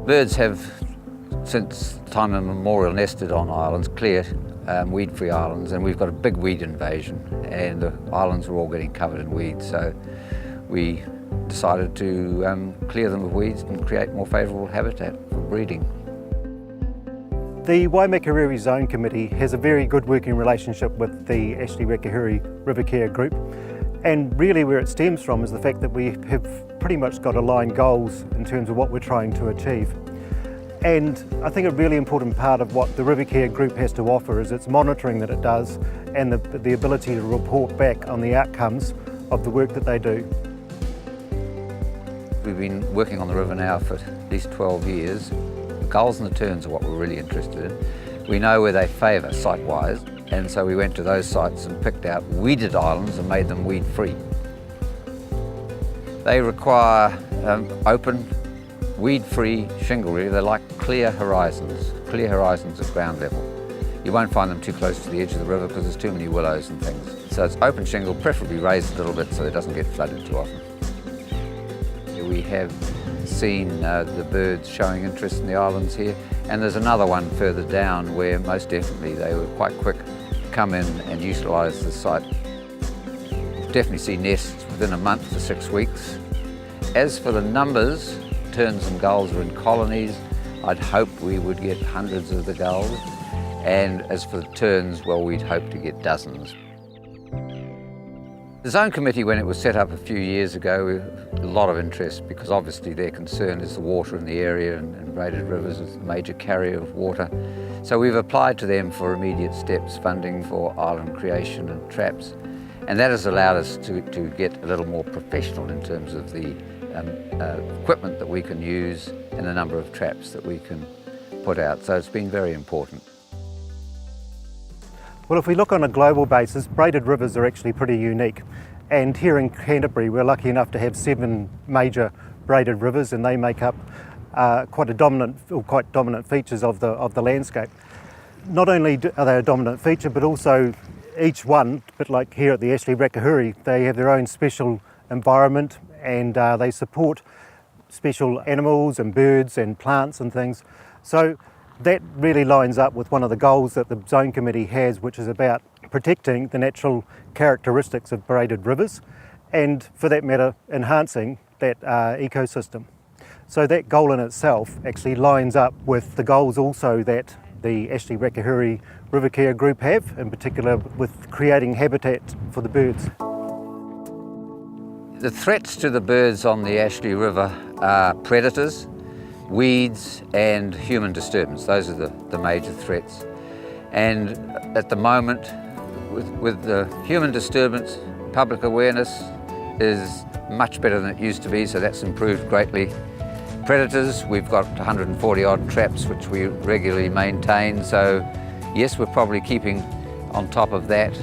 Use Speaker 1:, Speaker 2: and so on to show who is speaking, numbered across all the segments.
Speaker 1: Birds have, since time immemorial, nested on islands, clear weed-free islands, and we've got a big weed invasion, and the islands are all getting covered in weeds. So we decided to clear them of weeds and create more favourable habitat for breeding.
Speaker 2: The Waimakariri Zone Committee has a very good working relationship with the Ashley Rakahuri Rivercare Group, and really where it stems from is the fact that we have pretty much got aligned goals in terms of what we're trying to achieve. And I think a really important part of what the Rivercare Group has to offer is its monitoring that it does and the ability to report back on the outcomes of the work that they do.
Speaker 1: We've been working on the river now for at least 12 years. The gulls and the terns are what we're really interested in. We know where they favour site-wise, and so we went to those sites and picked out weeded islands and made them weed-free. They require open, weed-free shingle really. They're like clear horizons at ground level. You won't find them too close to the edge of the river because there's too many willows and things. So it's open shingle, preferably raised a little bit so it doesn't get flooded too often. We have seen the birds showing interest in the islands here, and there's another one further down where most definitely they were quite quick to come in and utilise the site. Definitely see nests within a month to 6 weeks. As for the numbers, terns and gulls are in colonies. I'd hope we would get hundreds of the gulls, and as for the terns, well, we'd hope to get dozens. The Zone Committee, when it was set up a few years ago, a lot of interest because obviously their concern is the water in the area, and Braided Rivers is a major carrier of water. So we've applied to them for immediate steps, funding for island creation and traps, and that has allowed us to get a little more professional in terms of the equipment that we can use and the number of traps that we can put out. So it's been very important.
Speaker 2: Well, if we look on a global basis, braided rivers are actually pretty unique. And here in Canterbury, we're lucky enough to have 7 major braided rivers, and they make up quite dominant features of the landscape. Not only are they a dominant feature, but also each one, a bit like here at the Ashley Rakahuri, they have their own special environment, and they support special animals and birds and plants and things. So that really lines up with one of the goals that the Zone Committee has, which is about protecting the natural characteristics of braided rivers and, for that matter, enhancing that ecosystem. So that goal in itself actually lines up with the goals also that the Ashley Rakahuri Rivercare Group have, in particular with creating habitat for the birds.
Speaker 1: The threats to the birds on the Ashley River are predators, weeds and human disturbance. Those are the major threats. And at the moment, with the human disturbance, public awareness is much better than it used to be, so that's improved greatly. Predators, we've got 140 odd traps which we regularly maintain, so yes, we're probably keeping on top of that.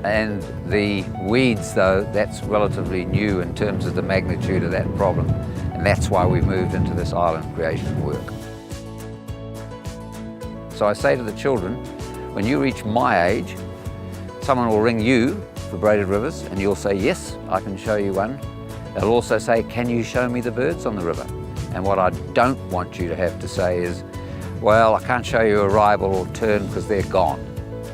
Speaker 1: And the weeds though, that's relatively new in terms of the magnitude of that problem. And that's why we moved into this island creation work. So I say to the children, when you reach my age, someone will ring you for Braided Rivers and you'll say, yes, I can show you one. They'll also say, can you show me the birds on the river? And what I don't want you to have to say is, well, I can't show you a ribble or tern because they're gone.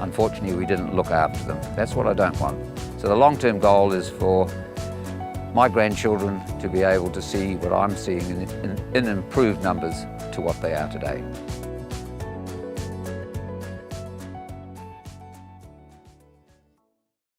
Speaker 1: Unfortunately, we didn't look after them. That's what I don't want. So the long-term goal is for my grandchildren to be able to see what I'm seeing in improved numbers to what they are today.